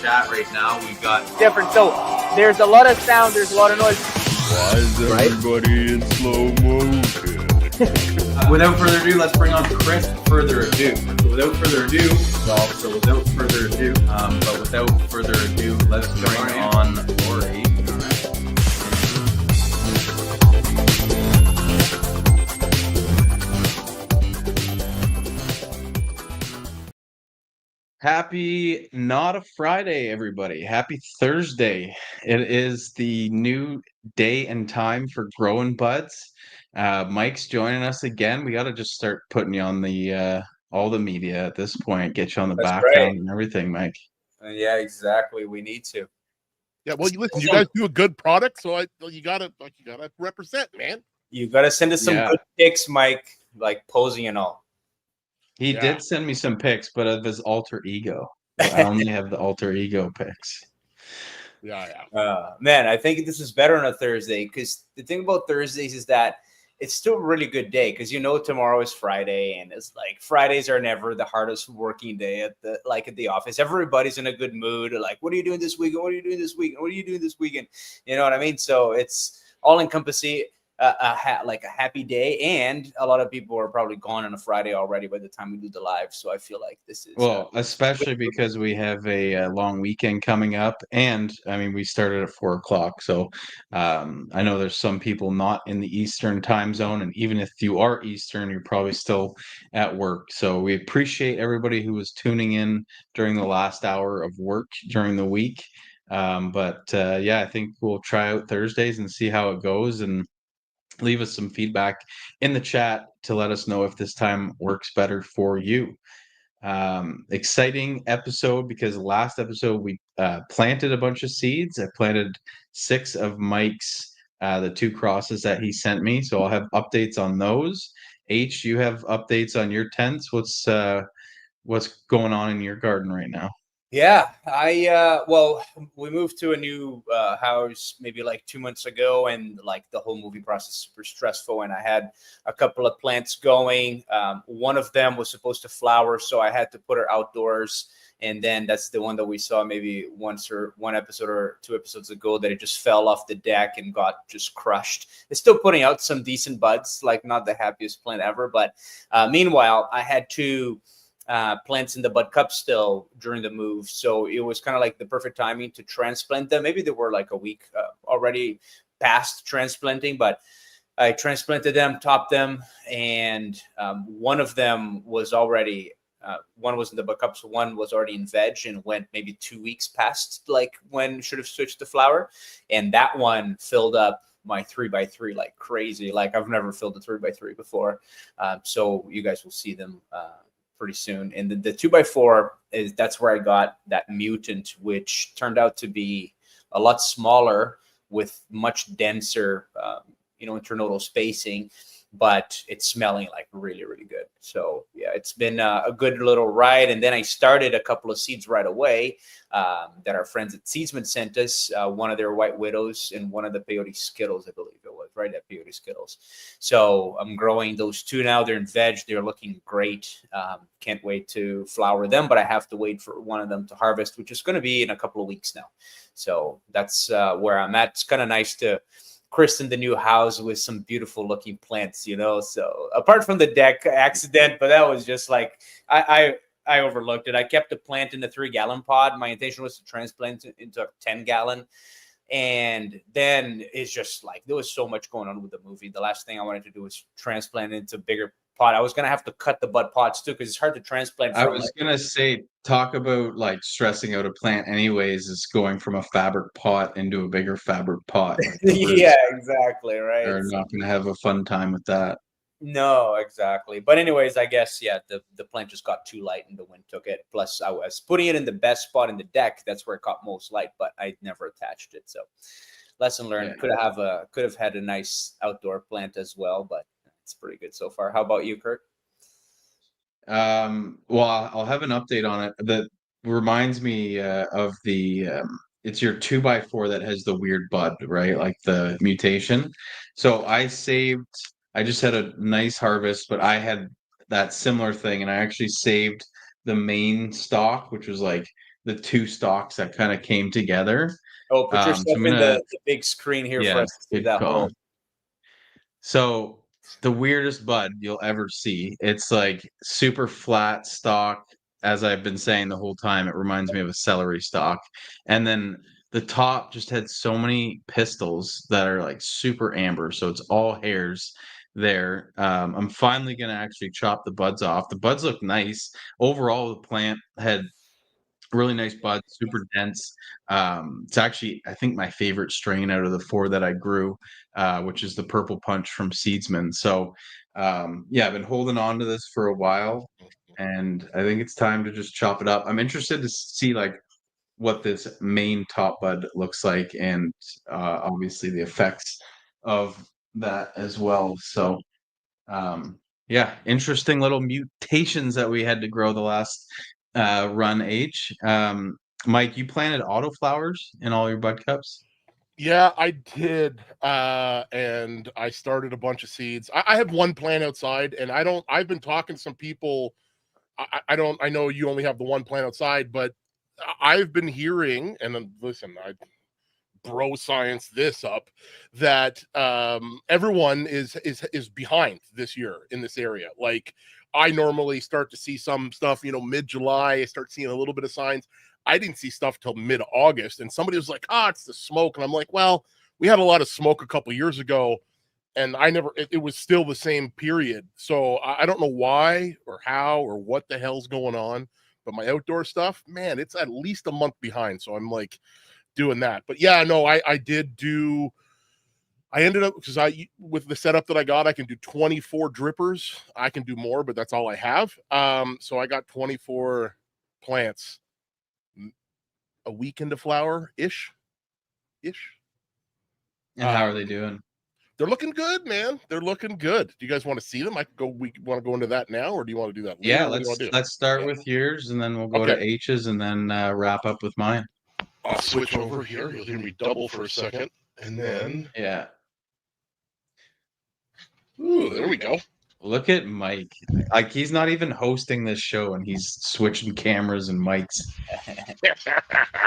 chat right now. We got different. So there's a lot of sound, there's a lot of noise. Why is everybody in slow motion? Without further ado, let's bring on Chris. Further ado. So without further ado, but without further ado, let's bring on Lori. Happy not a Friday, everybody. Happy Thursday. It is the new day and time for Growin Buds. Mike's joining us again. We got to just start putting you on the all the media at this point. Get you on the That's background right. and everything, Mike. Yeah, exactly. We need to. Yeah, well, listen, you guys do a good product, so you gotta represent, man. You gotta send us some good pics, Mike, like posing and all. He did send me some pics, but of his alter ego. I only have the alter ego pics. Man, I think this is better on a Thursday because the thing about Thursdays is that it's still a really good day because tomorrow is Friday, and it's like Fridays are never the hardest working day at the office. Everybody's in a good mood. Like, what are you doing this weekend? What are you doing this weekend? What are you doing this weekend? You know what I mean? So it's all encompassing. A happy day, and a lot of people are probably gone on a Friday already by the time we do the live. So I feel like this is especially because we have a long weekend coming up, and I mean we started at 4:00, so I know there's some people not in the Eastern time zone, and even if you are Eastern, you're probably still at work. So we appreciate everybody who was tuning in during the last hour of work during the week. I think we'll try out Thursdays and see how it goes, and leave us some feedback in the chat to let us know if this time works better for you. Exciting episode because last episode we planted a bunch of seeds. I planted 6 of Mike's the 2 crosses that he sent me, so I'll have updates on those. H, you have updates on your tents. What's going on in your garden right now? Yeah, we moved to a new house maybe like 2 months ago, and like the whole moving process is super stressful. And I had a couple of plants going. One of them was supposed to flower, so I had to put her outdoors. And then that's the one that we saw maybe one episode or 2 episodes ago that it just fell off the deck and got just crushed. It's still putting out some decent buds, like not the happiest plant ever. But meanwhile, I had 2 plants in the bud cup still during the move, so it was kind of like the perfect timing to transplant them. Maybe they were like a week already past transplanting, but I transplanted them, topped them, and one of them was already one was in the bud cups, one was already in veg and went maybe 2 weeks past like when should have switched to flower, and that one filled up my 3x3 like crazy. Like I've never filled a 3x3 before, so you guys will see them pretty soon. And the 2x4 that's where I got that mutant, which turned out to be a lot smaller with much denser, internodal spacing, but it's smelling like really, really good. So yeah, it's been a good little ride. And then I started a couple of seeds right away that our friends at Seedsman sent us, one of their White Widows and one of the Peyote Skittles, I believe it was, right? At Peyote Skittles. So I'm growing those 2 now. They're in veg. They're looking great. Can't wait to flower them, but I have to wait for one of them to harvest, which is going to be in a couple of weeks now. So that's where I'm at. It's kind of nice to christen the new house with some beautiful looking plants, so apart from the deck accident, but that was just like I overlooked it. I kept the plant in the 3-gallon pod. My intention was to transplant it into a 10-gallon, and then it's just like there was so much going on with the movie. The last thing I wanted to do was transplant it into a bigger pot. I was gonna have to cut the bud pods too because it's hard to transplant. I was gonna say, talk about like stressing out a plant anyways is going from a fabric pot into a bigger fabric pot. Yeah, exactly, right. They're not gonna have a fun time with that. No, exactly. But anyways, I guess the plant just got too light and the wind took it. Plus I was putting it in the best spot in the deck. That's where it caught most light, but I never attached it. So lesson learned. Yeah. Could have had a nice outdoor plant as well, but it's pretty good so far. How about you, Kurt? Well, I'll have an update on it. That reminds me of the it's your 2x4 that has the weird bud, right? Like the mutation. So I just had a nice harvest, but I had that similar thing, and I actually saved the main stock, which was like the two stalks that kind of came together. Oh, put So yourself I'm in gonna, the big screen here for yeah, us to see good that call. hole. So the weirdest bud you'll ever see. It's like super flat stalk. As I've been saying the whole time, it reminds me of a celery stalk. And then the top just had so many pistils that are like super amber. So it's all hairs there. I'm finally gonna actually chop the buds off. The buds look nice. Overall, the plant had really nice buds, super dense. It's actually, I think, my favorite strain out of the four that I grew, which is the Purple Punch from Seedsman. So, yeah, I've been holding on to this for a while, and I think it's time to just chop it up. I'm interested to see like what this main top bud looks like, and obviously the effects of that as well. So, yeah, interesting little mutations that we had to grow the last run H. Mike, you planted autoflowers in all your bud cups? Yeah, I did. And I started a bunch of seeds. I have one plant outside, and I've been talking to some people. I know you only have the one plant outside, but I've been hearing, and listen, I bro science this up, that everyone is behind this year in this area. Like, I normally start to see some stuff, mid-July. I start seeing a little bit of signs. I didn't see stuff till mid-August, and somebody was like, it's the smoke. And I'm like, well, we had a lot of smoke a couple years ago, and it was still the same period. So I don't know why or how or what the hell's going on, but my outdoor stuff, man, it's at least a month behind. So I'm like doing that. But yeah, no, I ended up, because with the setup that I got, I can do 24 drippers. I can do more, but that's all I have. So I got 24 plants a week into flower ish. And how are they doing? They're looking good, man. They're looking good. Do you guys want to see them? We want to go into that now, or do you want to do that later? Yeah, What do you want to do? let's start with yours, and then we'll go to H's, and then wrap up with mine. I'll switch over here. You'll hear me double for a second, and then Yeah. Ooh, there we go. Look at Mike. Like, he's not even hosting this show, and he's switching cameras and mics.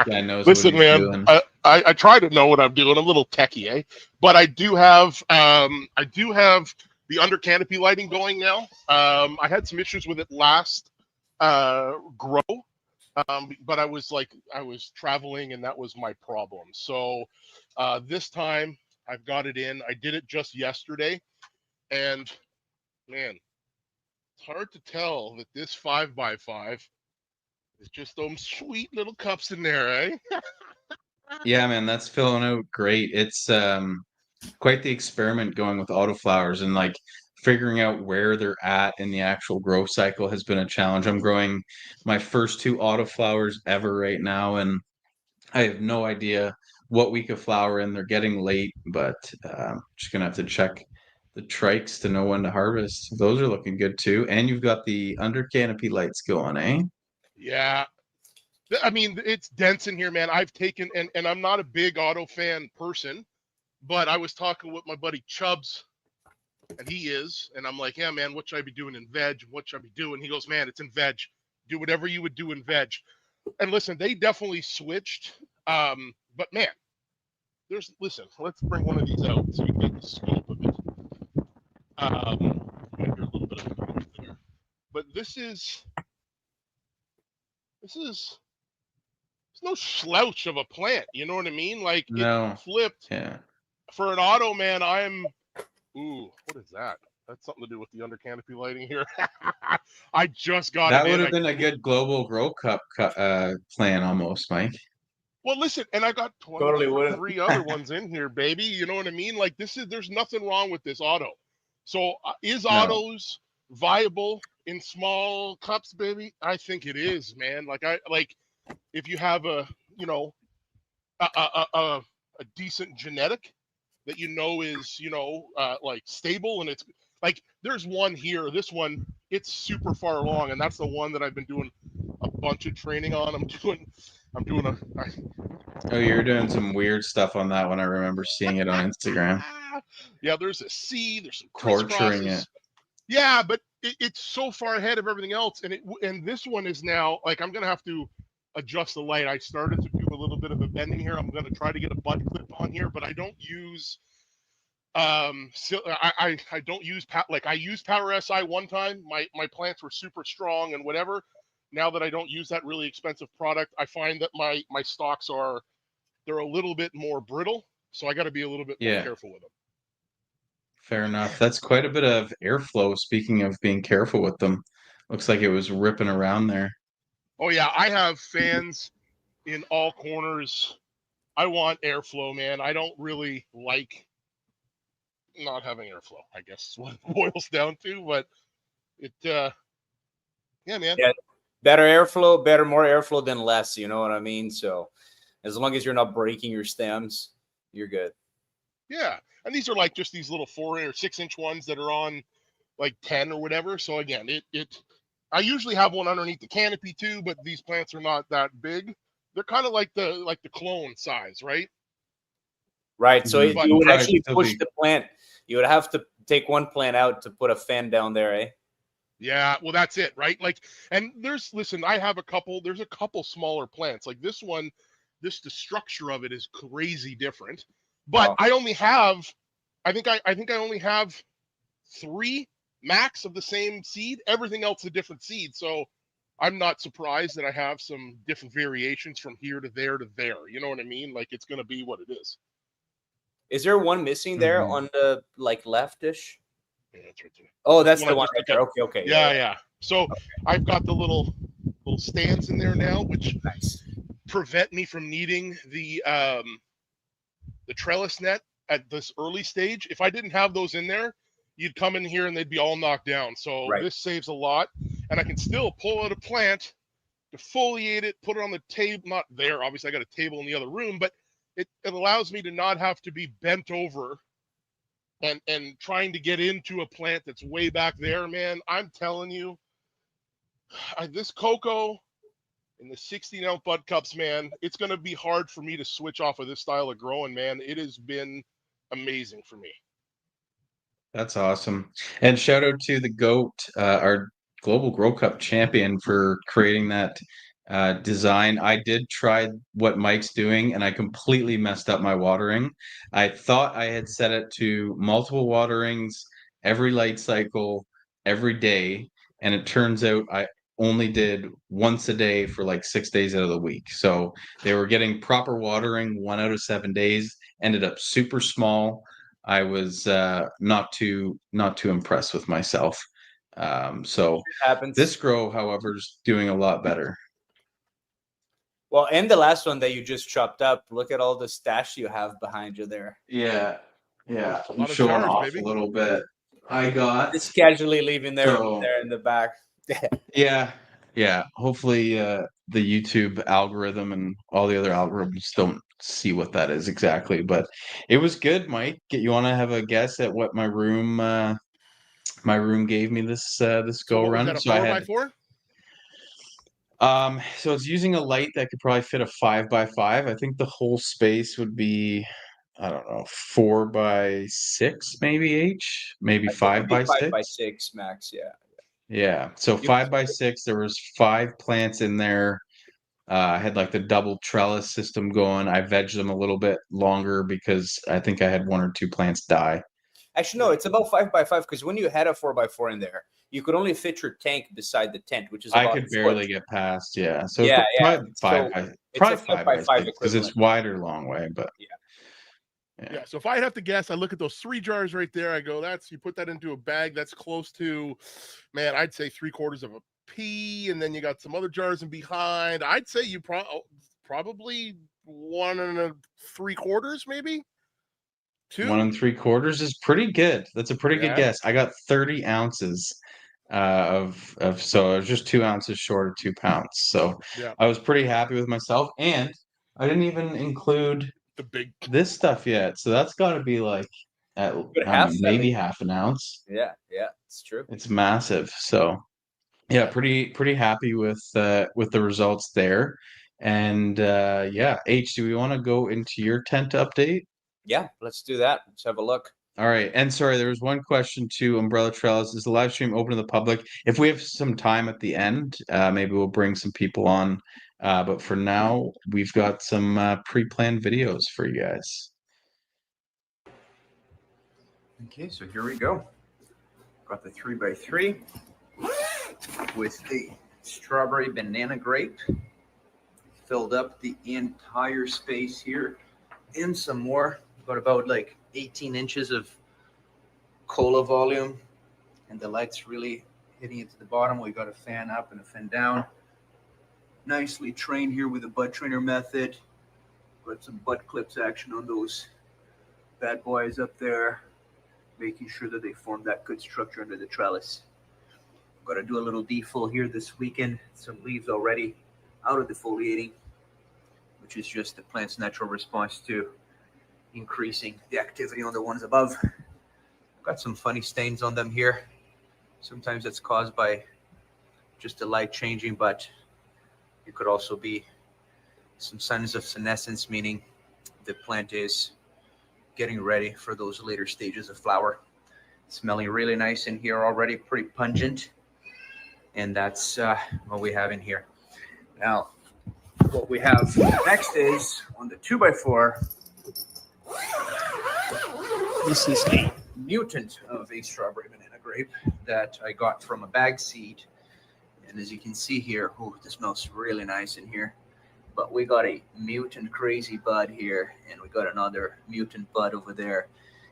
Guy knows Listen, what he's man, doing. I try to know what I'm doing. I'm a little techie, eh? But I do have the under canopy lighting going now. I had some issues with it last grow, but I was traveling, and that was my problem. So this time I've got it in. I did it just yesterday, and man, it's hard to tell that this 5x5 is just those sweet little cups in there, eh? Yeah, man, that's filling out great. It's quite the experiment going with autoflowers, and like figuring out where they're at in the actual growth cycle has been a challenge. I'm growing my first two autoflowers ever right now, and I have no idea what week of flower in. They're getting late, but just gonna have to check the trikes to know when to harvest. Those are looking good too. And you've got the under canopy lights going, eh? Yeah. I mean, it's dense in here, man. I've taken, and I'm not a big auto fan person, but I was talking with my buddy Chubbs, and he is, and I'm like, yeah, man, what should I be doing in veg? What should I be doing? He goes, man, it's in veg. Do whatever you would do in veg. And listen, they definitely switched. But man, listen, let's bring one of these out so you get the scope of it. Hear a little bit of noise there. But it's no slouch of a plant. You know what I mean? Like, No. it flipped. Yeah. For an auto, man, ooh, what is that? That's something to do with the under canopy lighting here. I just got That it would in. have been a good global grow cup plan almost, Mike. Well, listen, and I got Totally 3 other ones in here, baby. You know what I mean? Like, there's nothing wrong with this auto. So is No. autos viable in small cups, baby? I think it is, man. If you have a decent genetic that is like stable, and it's like there's one here. This one, it's super far along, and that's the one that I've been doing a bunch of training on. Oh, you're doing some weird stuff on that one. I remember seeing it on Instagram. Yeah, there's a C, there's some Torturing crisscrosses. it. Yeah, but it's so far ahead of everything else, and this one is now like I'm gonna have to adjust the light. I started to do a little bit of a bending here. I'm going to try to get a bud clip on here, but I don't use so I don't use like I used Power SI one time. My plants were super strong and whatever. Now that I don't use that really expensive product, I find that my stalks they're a little bit more brittle, so I got to be a little bit more Yeah, careful with them. fair enough. That's quite a bit of airflow. Speaking of being careful with them, looks like it was ripping around there. Oh yeah, I have fans in all corners. I want airflow, man. I don't really like not having airflow. I guess is what it boils down to, but it yeah, man. Yeah, better airflow, more airflow than less. You know what I mean? So as long as you're not breaking your stems, you're good. Yeah, and these are like just these little 4 or 6 inch ones that are on like 10 or whatever. So again, it I usually have one underneath the canopy too, but these plants are not that big. They're kind of like the clone size, right? Right. So Mhm. you would Probably actually still push be- the plant. You would have to take one plant out to put a fan down there, eh? Yeah, well that's it, right? Like, and listen, there's a couple smaller plants. Like this one, the structure of it is crazy different. But Oh, I think I only have 3 max of the same seed. Everything else is a different seed. So I'm not surprised that I have some different variations from here to there to there. You know what I mean? Like it's gonna be what it is. is there one missing there Mhm. on the like leftish? Yeah, that's right there. Oh, That's that's the the one I one just right took there. out. Okay, okay. Yeah, yeah. So I've got the little stands in there now, which Nice. prevent me from needing the trellis net at this early stage. If I didn't have those in there, you'd come in here and they'd be all knocked down. So Right. this saves a lot, and I can still pull out a plant, defoliate it, put it on the table. Not there, obviously. I got a table in the other room, but it allows me to not have to be bent over and trying to get into a plant that's way back there, man. I'm telling you, this cocoa in the 16-ounce bud cups, man, it's going to be hard for me to switch off of this style of growing, man. It has been amazing for me. That's awesome. And shout out to the GOAT, our Global Grow Cup champion, for creating that design. I did try what Mike's doing, and I completely messed up my watering. I thought I had set it to multiple waterings every light cycle every day, and it turns out I only did once a day for like 6 days out of the week. So they were getting proper watering 1 out of 7 days, ended up super small. I was not too impressed with myself. So It happens. this grow, however, is doing a lot better. Well, and the last one that you just chopped up, look at all the stash you have behind you there. Yeah, yeah. A I'm lot of showing jars, off a baby. little bit. I got Just casually leaving so there in the back. yeah, yeah. Hopefully, the YouTube algorithm and all the other algorithms don't see what that is exactly, but it was good, Mike. You want to have a guess at what my room gave me this So go what was that, around? a So I 4 had by 4? So it's using a light that could probably fit a 5 by 5. I think the whole space would be, I don't know, 4 by 6, maybe H, maybe I think it'd five be by 5 by six. 6 max. Yeah. Yeah. So You, 5 by 6, there was 5 plants in there. I had like the double trellis system going. I vegged them a little bit longer because I think I had 1 or 2 plants die. actually, no, it's about 5 by 5 because when you had a 4 by 4 in there, you could only fit your tank beside the tent, which is I about could a foot. barely get past, yeah. So Yeah, yeah. probably So it's a probably five five by by five six because equivalent. it's wider long way, but Yeah. yeah. Yeah. So if I have to guess, I look at those 3 jars right there. I go, you put that into a bag that's close to, man, I'd say 3/4 of a pea, and then you got some other jars in behind. I'd say you probably 1 3/4, maybe 2. 1 3/4 is pretty good. That's a pretty good Yeah. guess. I got 30 ounces of so I was just 2 ounces short of 2 pounds. So Yeah. I was pretty happy with myself, and I didn't even include The big. this stuff yet. So that's got to be like at Good I don't know, half at maybe least. half an ounce. Yeah, yeah, it's true. It's massive. So yeah, pretty happy with the results there. And yeah, H, do we want to go into your tent update? Yeah, let's do that. Let's have a look. All right. And sorry, there was one question to Umbrella Trellis. Is the live stream open to the public? If we have some time at the end, maybe we'll bring some people on. But for now, we've got some pre-planned videos for you guys. Okay, so here we go. Got the 3x3 with the strawberry banana grape. Filled up the entire space here and some more. Got about like 18 inches of cola volume, and the light's really hitting it to the bottom. We got a fan up and a fan down. Nicely trained here with the BudTrainer method. Got some butt clips action on those bad boys up there, making sure that they form that good structure under the trellis. Got to do a little defull here this weekend. Some leaves already out of defoliating, which is just the plant's natural response to increasing the activity on the ones above. Got some funny stains on them here. Sometimes that's caused by just the light changing, but it could also be some signs of senescence, meaning the plant is getting ready for those later stages of flower. Smelling really nice in here already, pretty pungent. And that's what we have in here. Now, what we have next is on the 2x4. This is a mutant of a strawberry banana grape that I got from a bag seed. And as you can see here, oh, this smells really nice in here. But we got a mutant crazy bud here, and we got another mutant bud over there.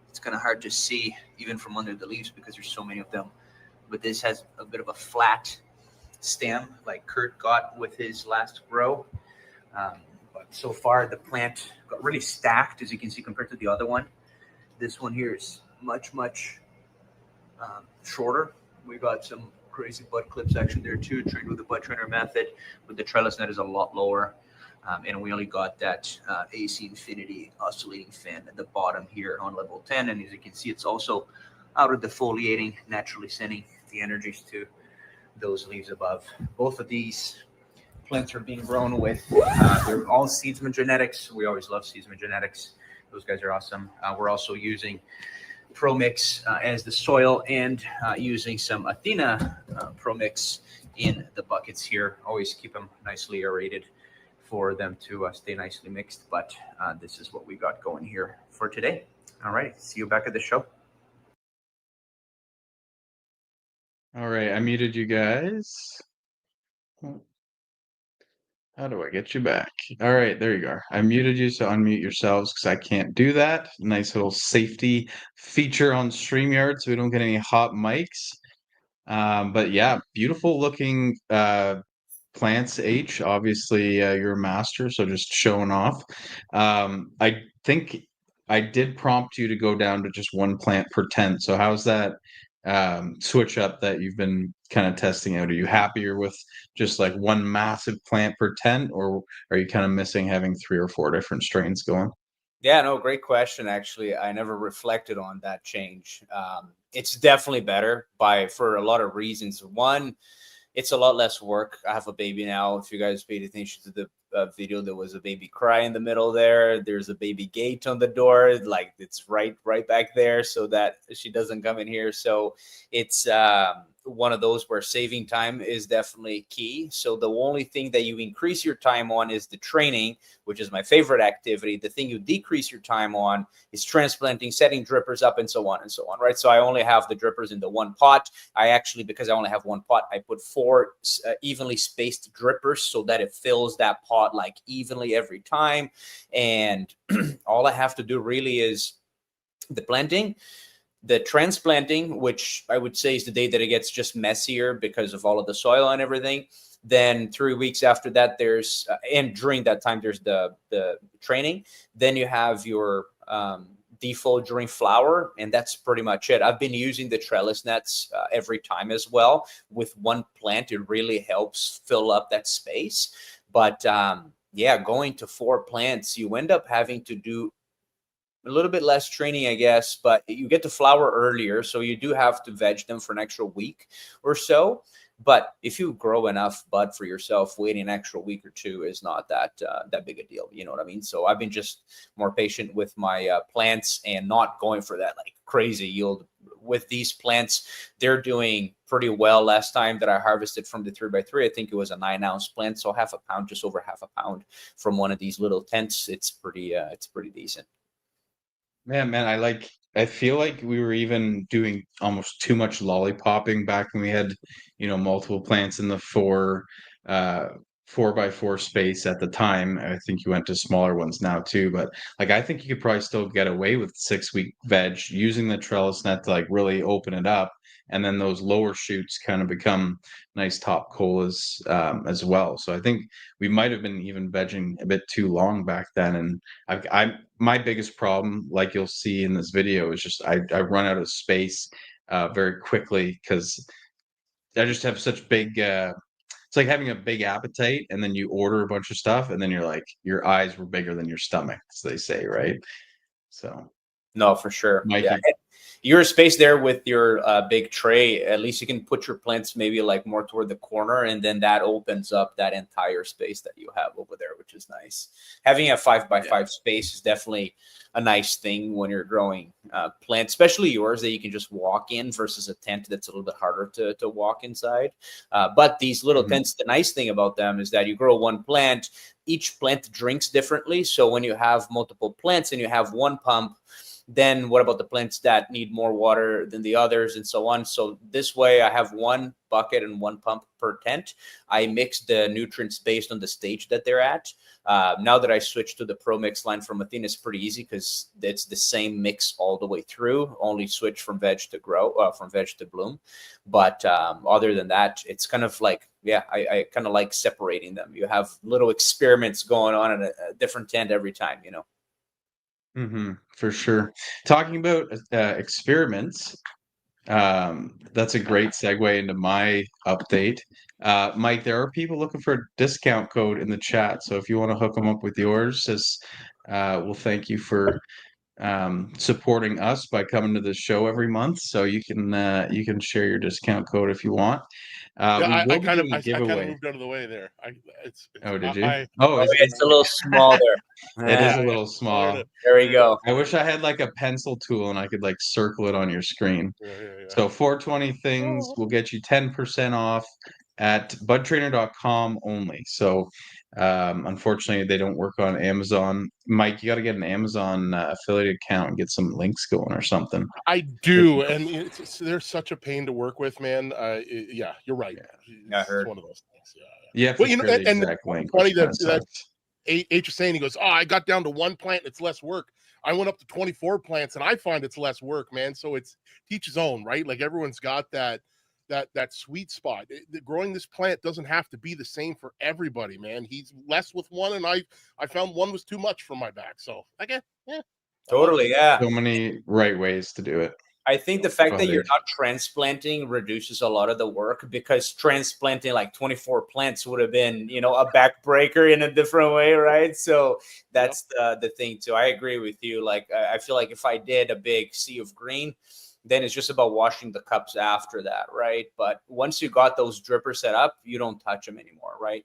It's kind of hard to see even from under the leaves because there's so many of them. But this has a bit of a flat stem like Kurt got with his last grow. But so far the plant got really stacked, as you can see, compared to the other one. This one here is much shorter. We got some crazy bud clips action there too, trained with the BudTrainer method, but the trellis net is a lot lower. And we only got that AC Infinity oscillating fan at the bottom here on level 10. And as you can see, it's also out of defoliating, naturally sending the energies to those leaves above. Both of these plants are being grown with, they're all Seedling genetics. We always love Seedling genetics. Those guys are awesome. We're also using Pro Mix as the soil, and using some Athena Pro Mix in the buckets here. Always keep them nicely aerated for them to stay nicely mixed. But this is what we got going here for today. All right, see you back at the show. All right, I muted you guys. How do I get you back? All right, there you go. I muted you, so unmute yourselves because I can't do that. Nice little safety feature on StreamYard so we don't get any hot mics. But yeah, beautiful looking plants, H. Obviously, you're a master, so just showing off. I think I did prompt you to go down to just one plant per tent. So how's that switch up that you've been kind of testing out? Are you happier with just like one massive plant per tent, or are you kind of missing having 3 or 4 different strains going? Yeah, no, great question. Actually, I never reflected on that change. It's definitely better for a lot of reasons. One, it's a lot less work. I have a baby now. If you guys paid attention to the video, there was a baby cry in the middle there. There's a baby gate on the door, like it's right back there, so that she doesn't come in here. So it's one of those where saving time is definitely key. So the only thing that you increase your time on is the training, which is my favorite activity. The thing you decrease your time on is transplanting, setting drippers up, and so on and so on, right? So I only have the drippers in the one pot. I actually, because I only have one pot, I put 4 evenly spaced drippers so that it fills that pot like evenly every time. And all I have to do really is the planting, the transplanting, which I would say is the day that it gets just messier because of all of the soil and everything. Then 3 weeks after that, there's and during that time, there's the training. Then you have your default during flower, and that's pretty much it. I've been using the trellis nets every time as well. With one plant, it really helps fill up that space. But yeah, going to 4 plants, you end up having to do a little bit less training, I guess, but you get to flower earlier, so you do have to veg them for an extra week or so. But if you grow enough bud for yourself, waiting an extra week or two is not that big a deal. You know what I mean? So I've been just more patient with my plants and not going for that like crazy yield. With these plants, they're doing pretty well. Last time that I harvested from the 3x3, I think it was a 9-ounce plant, so half a pound, just over half a pound from one of these little tents. It's pretty decent. Man, I feel like we were even doing almost too much lollipopping back when we had, multiple plants in the 4x4 space at the time. I think you went to smaller ones now too, but like I think you could probably still get away with 6-week veg using the trellis net to like really open it up, and then those lower shoots kind of become nice top colas as well. So I think we might have been even vegging a bit too long back then, and my biggest problem, like you'll see in this video, is just I run out of space very quickly because I just have such big. It's like having a big appetite, and then you order a bunch of stuff, and then you're like, your eyes were bigger than your stomach, as they say, right? So, No, for sure. Mikey. Yeah. Your space there with your big tray, at least you can put your plants maybe like more toward the corner, and then that opens up that entire space that you have over there, which is nice. Having a 5x5 space is definitely a nice thing when you're growing plants, especially yours that you can just walk in versus a tent that's a little bit harder to walk inside. But these little tents, the nice thing about them is that you grow one plant, each plant drinks differently. So when you have multiple plants and you have one pump, then what about the plants that need more water than the others and so on? So this way I have one bucket and one pump per tent. I mix the nutrients based on the stage that they're at. Now that I switched to the Pro Mix line from Athena, it's pretty easy because it's the same mix all the way through, only switch from veg to from veg to bloom. But other than that, it's kind of like, I kind of like separating them. You have little experiments going on in a different tent every time, For sure. Talking about experiments, that's a great segue into my update. Mike, there are people looking for a discount code in the chat, so if you want to hook them up with yours, we'll thank you for supporting us by coming to the show every month. So you can share your discount code if you want. We will be doing a I kind of giveaway. moved out of the way there. Oh, did you? It's a little small there. It is a little small. There we go. I wish I had like a pencil tool and I could like circle it on your screen. So 420 things will get you 10% off at budtrainer.com only. So unfortunately they don't work on Amazon. Mike, you got to get an Amazon affiliate account and get some links going or something. I do, and they're such a pain to work with, man. Yeah, you're right. I heard. It's one of those things. Yeah, well, you know, the exact link. Funny that H is saying, he goes, I got down to one plant, it's less work. I went up to 24 plants, and I find it's less work, man. So it's each his own, right? Like everyone's got that sweet spot. Growing this plant doesn't have to be the same for everybody, man. He's less with one, and I found one was too much for my back. So again, totally, yeah. So many right ways to do it. I think the fact that you're not transplanting reduces a lot of the work, because transplanting like 24 plants would have been, a backbreaker in a different way, right? So that's the thing too. I agree with you. Like, I feel like if I did a big sea of green, then it's just about washing the cups after that, right? But once you got those drippers set up, you don't touch them anymore, right?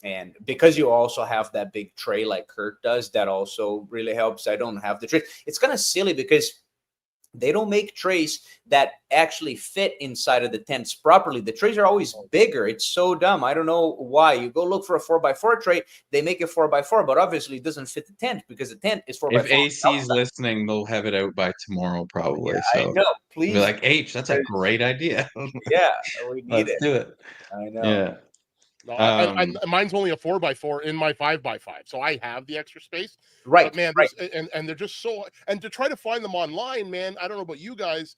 And because you also have that big tray like Kurt does, that also really helps. I don't have the tray. It's kind of silly because they don't make trays that actually fit inside of the tents properly. The trays are always bigger. It's so dumb. I don't know why. You go look for a 4x4 tray, they make it 4x4, but obviously it doesn't fit the tent because the tent is 4x4. If AC's listening, they'll have it out by tomorrow probably. Yeah, so I know. Please be like, H, that's a great idea. Yeah, we need Let's do it. I know. Yeah. No, mine's only a 4x4 in my 5x5, so I have the extra space. Right, but man, right. And they're just so. And to try to find them online, man, I don't know about you guys.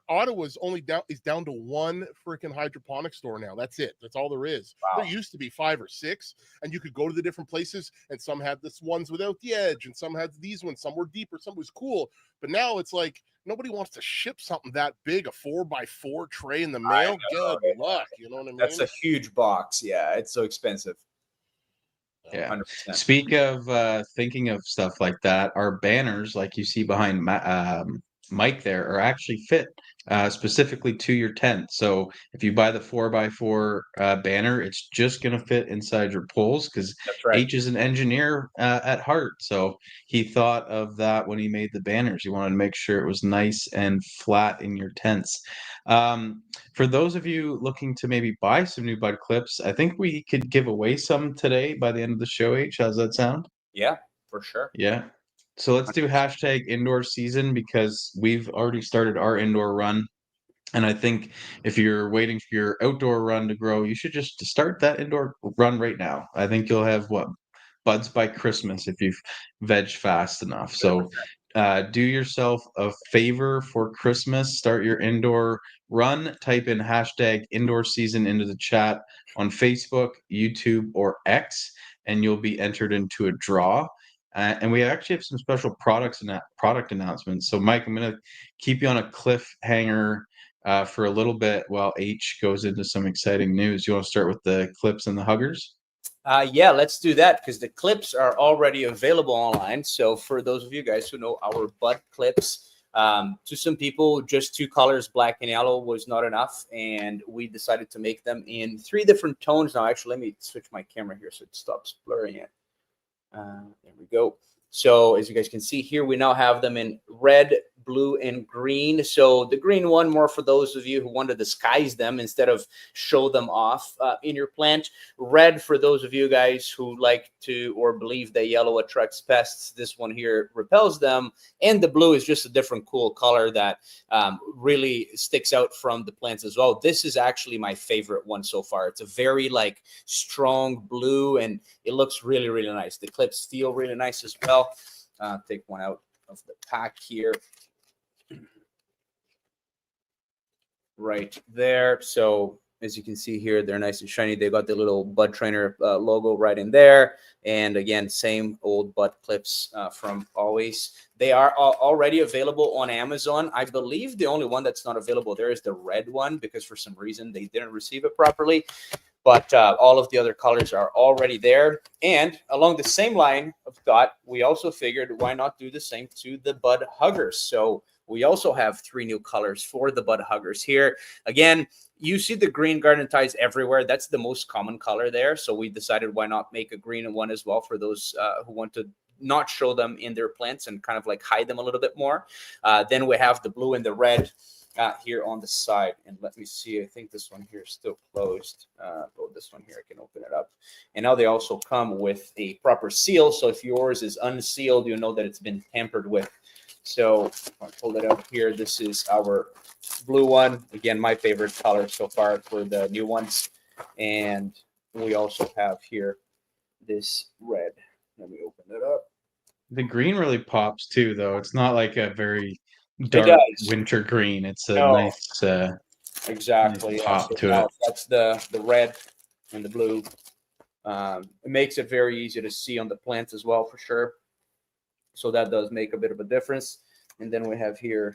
Ottawa's down to one freaking hydroponic store now. That's it. That's all there is. Wow. There used to be 5 or 6, and you could go to the different places, and some had this ones without the edge, and some had these ones. Some were deeper, some was cool. But now it's like nobody wants to ship something that big, a 4x4 tray in the mail. Good luck. You know what I mean? That's a huge box. Yeah, it's so expensive. Yeah. 100%. Speak of thinking of stuff like that, our banners, like you see behind mic there are actually fit specifically to your tent. So if you buy the 4x4 banner, it's just going to fit inside your poles because That's right. H is an engineer at heart. So he thought of that when he made the banners. He wanted to make sure it was nice and flat in your tents. For those of you looking to maybe buy some new bud clips, I think we could give away some today by the end of the show. H, how's that sound? Yeah, for sure. Yeah. So let's do hashtag indoor season because we've already started our indoor run. And I think if you're waiting for your outdoor run to grow, you should just start that indoor run right now. I think you'll have buds by Christmas if you've veg fast enough. So do yourself a favor for Christmas. Start your indoor run. Type in hashtag indoor season into the chat on Facebook, YouTube, or X, and you'll be entered into a draw. And we actually have some special products and product announcements. So, Mike, I'm going to keep you on a cliffhanger for a little bit while H goes into some exciting news. You want to start with the clips and the huggers? Yeah, let's do that because the clips are already available online. So for those of you guys who know our bud clips, to some people, just 2 colors, black and yellow, was not enough. And we decided to make them in 3 different tones. Now, actually, let me switch my camera here so it stops blurring it. There we go. So as you guys can see here, we now have them in red, blue, and green. So the green one more for those of you who want to disguise them instead of show them off in your plant. Red for those of you guys who like to or believe that yellow attracts pests. This one here repels them. And the blue is just a different cool color that really sticks out from the plants as well. This is actually my favorite one so far. It's a very like strong blue and it looks really, really nice. The clips feel really nice as well. Take one out of the pack here. Right there. So as you can see here, they're nice and shiny. They got the little BudTrainer logo right in there. And again, same old bud clips from always. They are already available on Amazon. I believe the only one that's not available there is the red one because for some reason they didn't receive it properly. But all of the other colors are already there. And along the same line of thought, we also figured why not do the same to the bud huggers. So we also have 3 new colors for the bud huggers here. Again, you see the green garden ties everywhere. That's the most common color there. So we decided why not make a green one as well for those who want to not show them in their plants and kind of like hide them a little bit more. Then we have the blue and the red here on the side. And let me see. I think this one here is still closed. This one here, I can open it up. And now they also come with a proper seal. So if yours is unsealed, you know that it's been tampered with. So I'll pull it up here. This is our blue one. Again, my favorite color so far for the new ones. And we also have here this red. Let me open it up. The green really pops too, though. It's not like a very dark winter green. It's a nice exactly nice pop to it. That's the red and the blue. It makes it very easy to see on the plants as well, for sure. So that does make a bit of a difference. And then we have here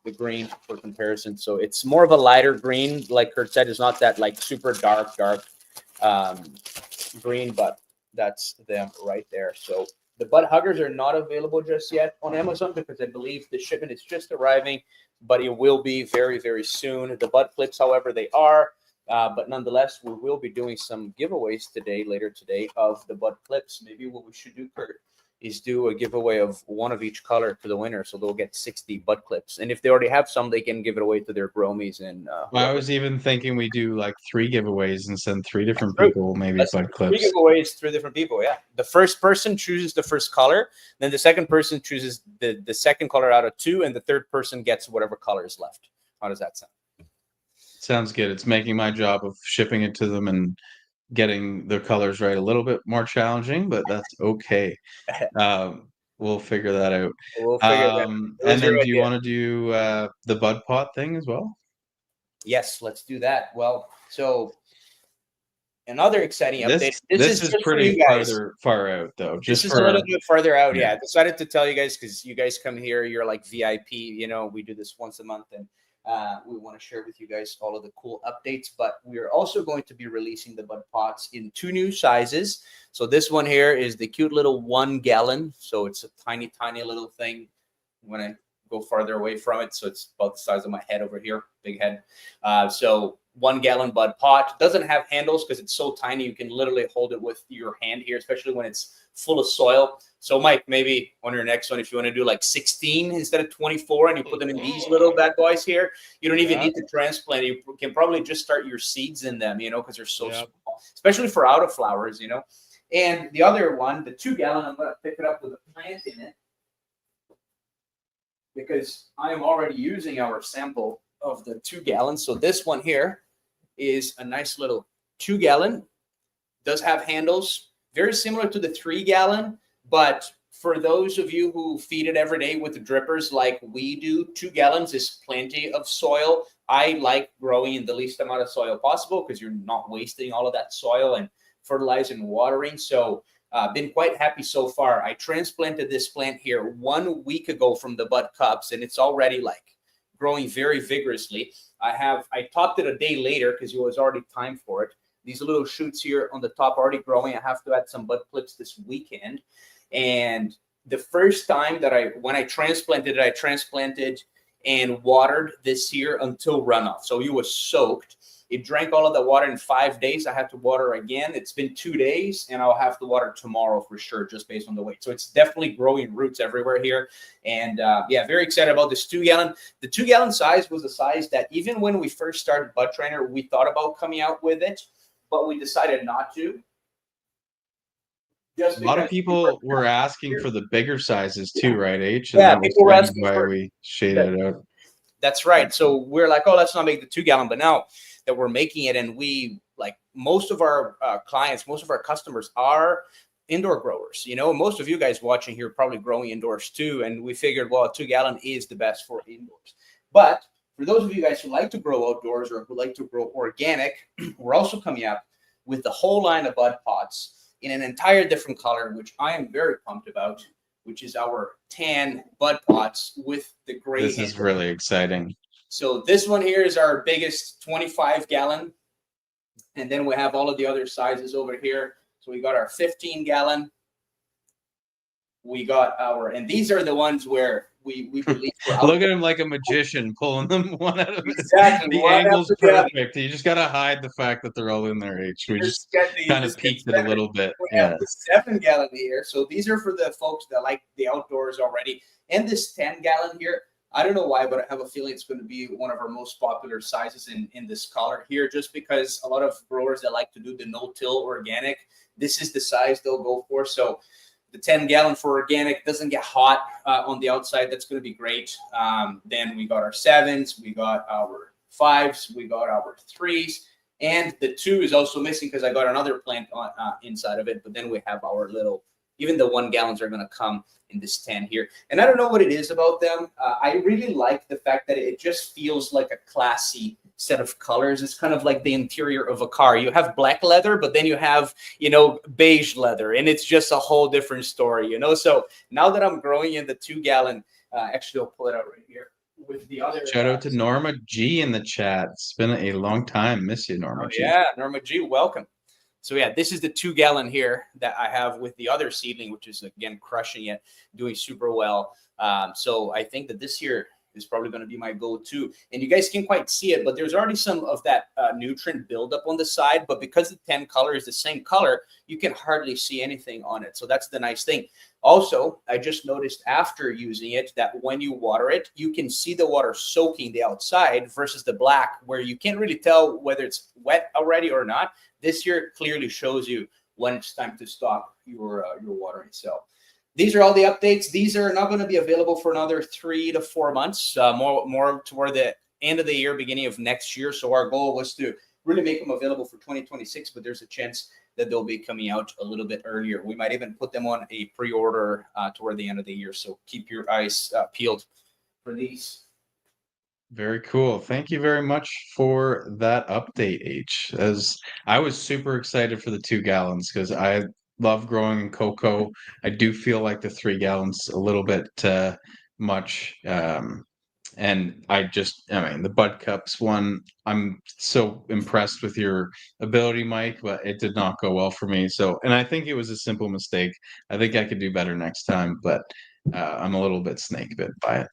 the green for comparison. So it's more of a lighter green. Like Kurt said, it's not that like super dark green, but that's them right there. So the bud huggers are not available just yet on Amazon because I believe the shipment is just arriving, but it will be very, very soon. The bud clips, however, they are. But nonetheless, we will be doing some giveaways later today of the bud clips. Maybe what we should do, Kurt, is do a giveaway of one of each color to the winner. So they'll get 60 bud clips. And if they already have some, they can give it away to their gromies. And I was even thinking we do like 3 giveaways and send 3 different people, maybe bud clips. 3 giveaways, 3 different people, yeah. The first person chooses the first color. Then the second person chooses the second color out of 2. And the third person gets whatever color is left. How does that sound? Sounds good. It's making my job of shipping it to them and getting the colors right a little bit more challenging, but that's okay. We'll figure that out. We'll figure that out. And then do you want to do the bud pot thing as well? Yes, let's do that. Well, so another exciting update. This is pretty far out, though. This is a little bit farther out. Yeah, I decided to tell you guys because you guys come here. You're like VIP. You know, we do this once a month, and we want to share with you guys all of the cool updates. But we are also going to be releasing the bud pots in 2 new sizes. So this one here is the cute little 1 gallon. So it's a tiny, tiny little thing. When I go farther away from it. So it's about the size of my head over here, big head. So 1 gallon bud pot. Doesn't have handles because it's so tiny. You can literally hold it with your hand here, especially when it's full of soil. So Mike, maybe on your next one, if you want to do like 16 instead of 24 and you put them in these little bad boys here, you don't even need to transplant. You can probably just start your seeds in them, you know, because they're so small, especially for autoflowers, you know. And the other one, the 2 gallon, I'm going to pick it up with a plant in it because I am already using our sample of the 2 gallons. So this one here is a nice little 2 gallon, does have handles, very similar to the 3 gallon, but for those of you who feed it every day with the drippers like we do, 2 gallons is plenty of soil. I like growing in the least amount of soil possible because you're not wasting all of that soil and fertilizing and watering. So been quite happy so far. I transplanted this plant here 1 week ago from the bud cups, and it's already like growing very vigorously. I topped it a day later because it was already time for it. These little shoots here on the top already growing. I have to add some bud clips this weekend. And the first time that when I transplanted it, I transplanted and watered this here until runoff. So it was soaked. It drank all of the water in 5 days. I had to water again. It's been 2 days, and I'll have to water tomorrow for sure, just based on the weight. So it's definitely growing roots everywhere here. And yeah, very excited about this 2 gallon. The 2 gallon size was a size that even when we first started BudTrainer, we thought about coming out with it, but we decided not to. A lot of people were asking for the bigger sizes too, right, H? And yeah, people were asking why we shaded it out. That's right. So we're like, oh, let's not make the 2 gallon. But now that we're making it, and we like most of our clients, most of our customers are indoor growers. You know, most of you guys watching here probably growing indoors too. And we figured, well, a 2 gallon is the best for indoors. But for those of you guys who like to grow outdoors or who like to grow organic, we're also coming up with the whole line of bud pots in an entire different color, which I am very pumped about, which is our tan bud pots with the gray. This is really exciting. So this one here is our biggest 25 gallon. And then we have all of the other sizes over here. So we got our 15 gallon. We got and these are the ones where we believe. Look at him like a magician pulling them one out of it. Exactly. The angle's perfect. You just got to hide the fact that they're all in there, H. We just kind of peeked it a little bit. We have the 7 gallon here. So these are for the folks that like the outdoors already. And this 10 gallon here, I don't know why, but I have a feeling it's going to be one of our most popular sizes in this color here, just because a lot of growers that like to do the no-till organic, this is the size they'll go for. So the 10 gallon for organic doesn't get hot on the outside. That's going to be great. Then we got our 7s, we got our 5s, we got our 3s, and the 2 is also missing because I got another plant on, inside of it. But then we have our little, even the 1 gallons are going to come in this 10 here. And I don't know what it is about them. I really like the fact that it just feels like a classy set of colors. It's kind of like the interior of a car. You have black leather, but then you have, you know, beige leather, and it's just a whole different story, you know? So now that I'm growing in the 2 gallon, actually I'll pull it out right here with the other. Shout out to Norma G in the chat. It's been a long time. Miss you, Norma G. Yeah, Norma G, welcome. So yeah, this is the 2 gallon here that I have with the other seedling, which is again crushing it, doing super well. So I think that this year is probably going to be my go-to. And you guys can't quite see it, but there's already some of that nutrient buildup on the side. But because the 10 color is the same color, you can hardly see anything on it. So that's the nice thing. Also, I just noticed after using it that when you water it, you can see the water soaking the outside versus the black, where you can't really tell whether it's wet already or not. This here clearly shows you when it's time to stop your watering. So these are all the updates. These are not going to be available for another 3 to 4 months, more toward the end of the year, beginning of next year. So our goal was to really make them available for 2026, but there's a chance that they'll be coming out a little bit earlier. We might even put them on a pre-order toward the end of the year. So keep your eyes peeled for these. Very cool. Thank you very much for that update, H. As I was super excited for the 2 gallons because I love growing in cocoa. I do feel like the 3 gallons a little bit much. And I mean, the Bud Cups one, I'm so impressed with your ability, Mike, but it did not go well for me. So, and I think it was a simple mistake. I think I could do better next time, but I'm a little bit snake bit by it.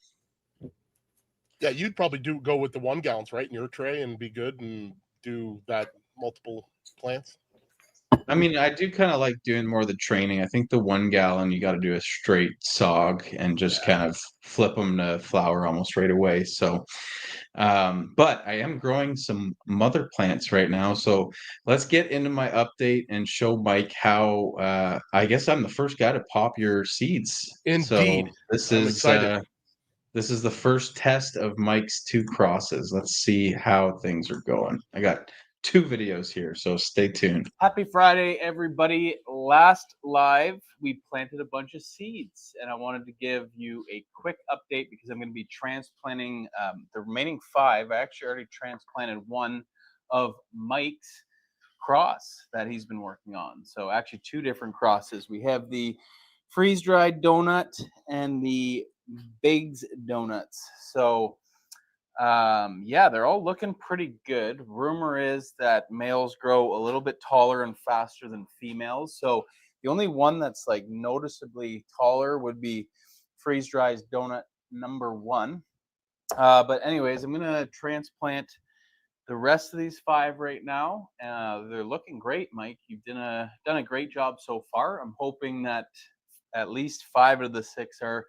Yeah, you'd probably go with the 1 gallons, right, in your tray and be good and do that multiple plants. I mean, I do kind of like doing more of the training. I think the 1 gallon, you got to do a straight sog and just kind of flip them to flower almost right away. So, but I am growing some mother plants right now. So let's get into my update and show Mike how, I guess I'm the first guy to pop your seeds. Indeed. So this I'm is, excited. this is the first test of Mike's 2 crosses. Let's see how things are going. I got 2 videos here, so stay tuned. Happy Friday, everybody. Last live, we planted a bunch of seeds, and I wanted to give you a quick update because I'm going to be transplanting the remaining 5. I actually already transplanted 1 of Mike's cross that he's been working on. So actually 2 different crosses. We have the freeze-dried donut and the Biggs donuts. So yeah, they're all looking pretty good. Rumor is that males grow a little bit taller and faster than females. So the only one that's like noticeably taller would be freeze-dried donut number 1. But anyways, I'm gonna transplant the rest of these 5 right now. They're looking great, Mike. You've done a great job so far. I'm hoping that at least 5 of the 6 are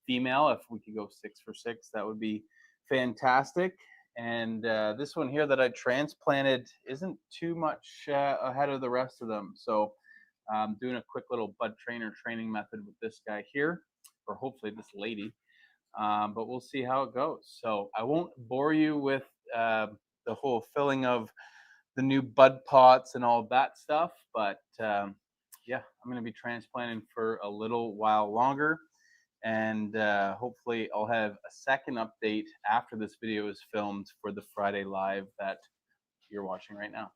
female. If we could go 6 for 6, that would be fantastic. And this one here that I transplanted isn't too much ahead of the rest of them. So I'm doing a quick little BudTrainer training method with this guy here, or hopefully this lady. But we'll see how it goes. So I won't bore you with the whole filling of the new bud pots and all that stuff. But yeah, I'm going to be transplanting for a little while longer. And hopefully I'll have a second update after this video is filmed for the Friday live that you're watching right now.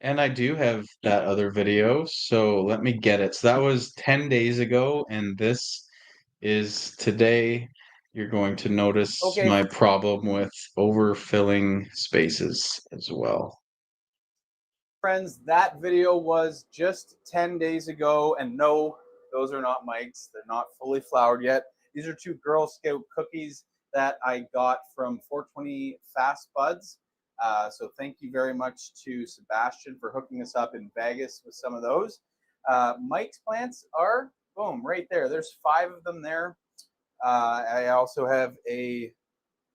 And I do have that other video, so let me get it. So that was 10 days ago, and this is today. You're going to notice Okay. my problem with overfilling spaces as well. Friends, that video was just 10 days ago, and no, those are not Mike's. They're not fully flowered yet. These are 2 Girl Scout cookies that I got from 420 Fast Buds. So thank you very much to Sebastian for hooking us up in Vegas with some of those. Mike's plants are, boom, right there. There's 5 of them there. I also have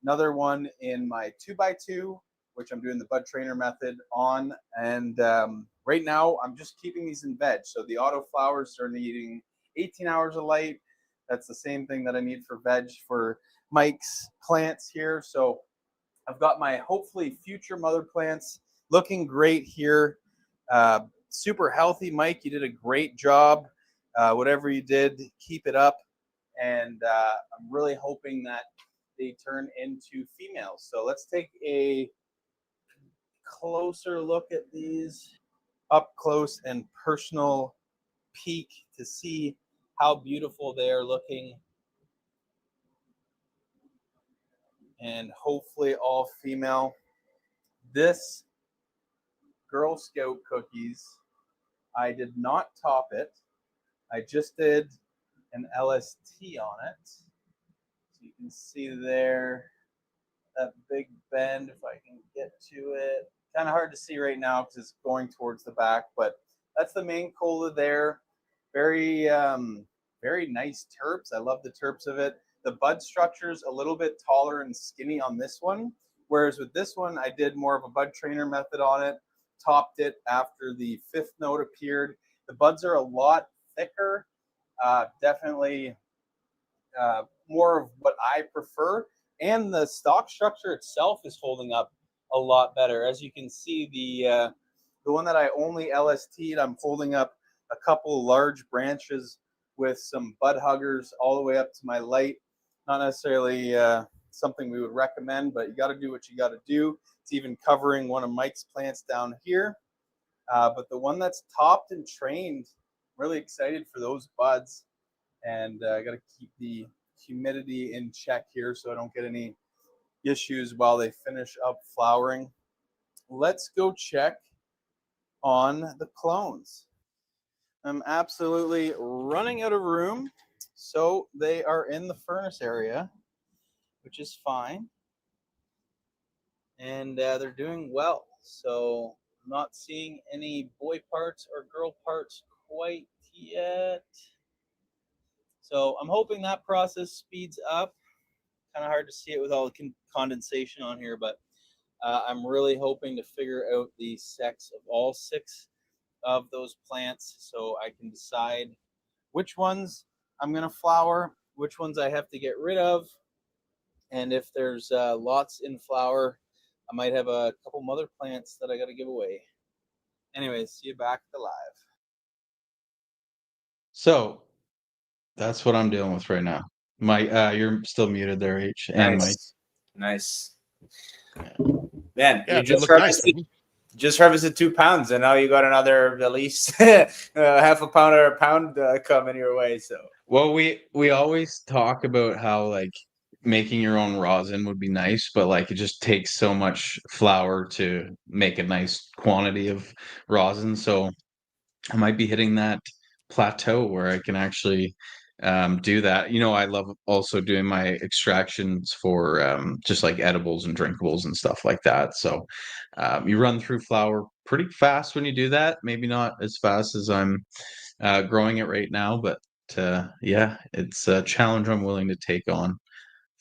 another one in my 2x2, which I'm doing the BudTrainer method on. And right now, I'm just keeping these in veg. So the auto flowers are needing 18 hours of light. That's the same thing that I need for veg for Mike's plants here. So I've got my hopefully future mother plants looking great here. Super healthy, Mike. You did a great job. Whatever you did, keep it up. And I'm really hoping that they turn into females. So let's take a closer look at these, up close and personal peek to see how beautiful they are looking. And hopefully all female. This Girl Scout cookies, I did not top it. I just did an LST on it. So you can see there that big bend, if I can get to it. Kind of hard to see right now because it's going towards the back, but that's the main cola there. Very, very nice terps. I love the terps of it. The bud structure's a little bit taller and skinny on this one, whereas with this one, I did more of a BudTrainer method on it, topped it after the 5th note appeared. The buds are a lot thicker, definitely more of what I prefer. And the stalk structure itself is holding up a lot better. As you can see, the one that I only LST'd, I'm holding up a couple large branches with some bud huggers all the way up to my light. Not necessarily something we would recommend, but you got to do what you got to do. It's even covering one of Mike's plants down here. But the one that's topped and trained, really excited for those buds. And I got to keep the humidity in check here so I don't get any issues while they finish up flowering. Let's go check on the clones. I'm absolutely running out of room, so they are in the furnace area. which is fine. And they're doing well. So I'm not seeing any boy parts or girl parts quite yet. So I'm hoping that process speeds up. Kind of hard to see it with all the condensation on here, but I'm really hoping to figure out the sex of all 6 of those plants so I can decide which ones I'm going to flower, which ones I have to get rid of, and if there's lots in flower, I might have a couple mother plants that I got to give away. Anyways, see you back at the live. So that's what I'm dealing with right now. You're still muted there, H, and Mike. Nice. Man, Yeah, you they look nice. Just harvested 2 pounds, and now you got another at least half a pound or a pound coming your way. So, well, we always talk about how like making your own rosin would be nice, but like it just takes so much flour to make a nice quantity of rosin. So I might be hitting that plateau where I can actually do that. You know, I love also doing my extractions for just like edibles and drinkables and stuff like that. So you run through flour pretty fast when you do that. Maybe not as fast as I'm growing it right now, but yeah, it's a challenge I'm willing to take on,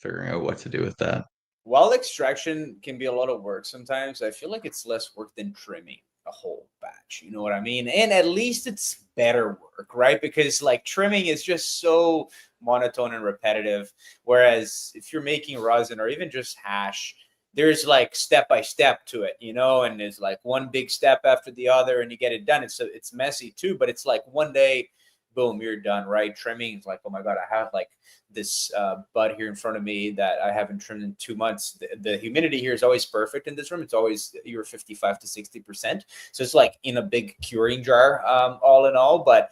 figuring out what to do with that. while extraction can be a lot of work sometimes, I feel like it's less work than trimming a whole batch. You know what I mean? And at least it's better work, right? Because like trimming is just so monotone and repetitive. Whereas if you're making rosin or even just hash, there's like step by step to it, you know, and there's like one big step after the other and you get it done. It's messy too, but it's like one day, boom, you're done, right? Trimming is like, oh my God, I have like this bud here in front of me that I haven't trimmed in 2 months. The humidity here is always perfect in this room. It's always you're 55 to 60%. So it's like in a big curing jar, all in all, but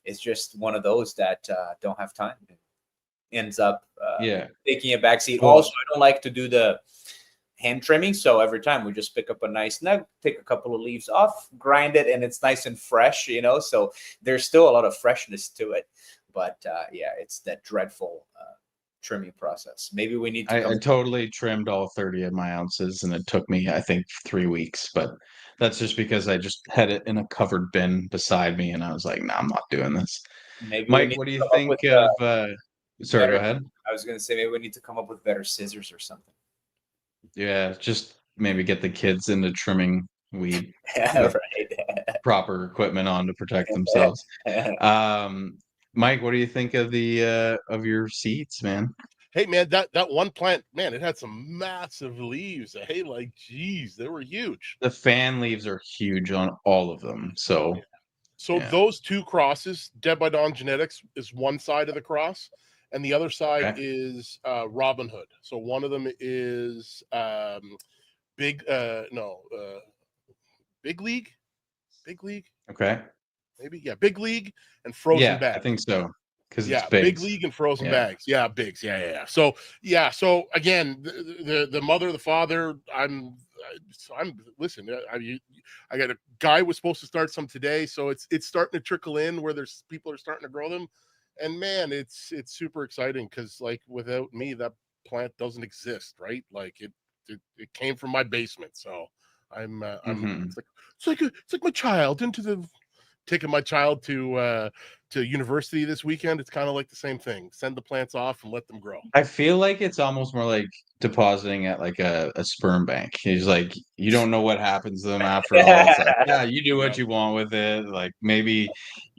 it's just one of those that don't have time. It ends up taking a backseat. Well, Also, I don't like to do the hand trimming. So every time we just pick up a nice nug, take a couple of leaves off, grind it, and it's nice and fresh, you know. So there's still a lot of freshness to it. But yeah, it's that dreadful trimming process. Maybe we need to. I totally trimmed all 30 of my ounces, and it took me, I think, 3 weeks. But that's just because I just had it in a covered bin beside me, and I was like, "No, I'm not doing this." Maybe we Mike, need what do to you come up think with of? Sorry, better. go ahead. I was going to say maybe we need to come up with better scissors or something. Yeah, just maybe get the kids into trimming weed Yeah, with right. proper equipment on to protect themselves. Mike, what do you think of the of your seeds, man? Hey man, that one plant, man, it had some massive leaves. Hey, like, geez, they were huge. The fan leaves are huge on all of them. So, those 2 crosses, Dead by Dawn Genetics is one side of the cross, and the other side is Robin Hood. So one of them is Big League. Okay. Maybe, yeah, Big League and Frozen Bags. I think so. Because yeah, it's Big League and Frozen Bags. Yeah, Bigs. Yeah. So again, the mother, the father. Listen. I got a guy was supposed to start some today, so it's starting to trickle in where there's people are starting to grow them, and man, it's super exciting because like without me, that plant doesn't exist, right? Like it came from my basement, so I'm it's like my child taking my child to university this weekend. It's kind of like the same thing. Send the plants off and let them grow. I feel like it's almost more like depositing at like a sperm bank. He's like, you don't know what happens to them after all. It's like, yeah, you do what you want with it. Like maybe,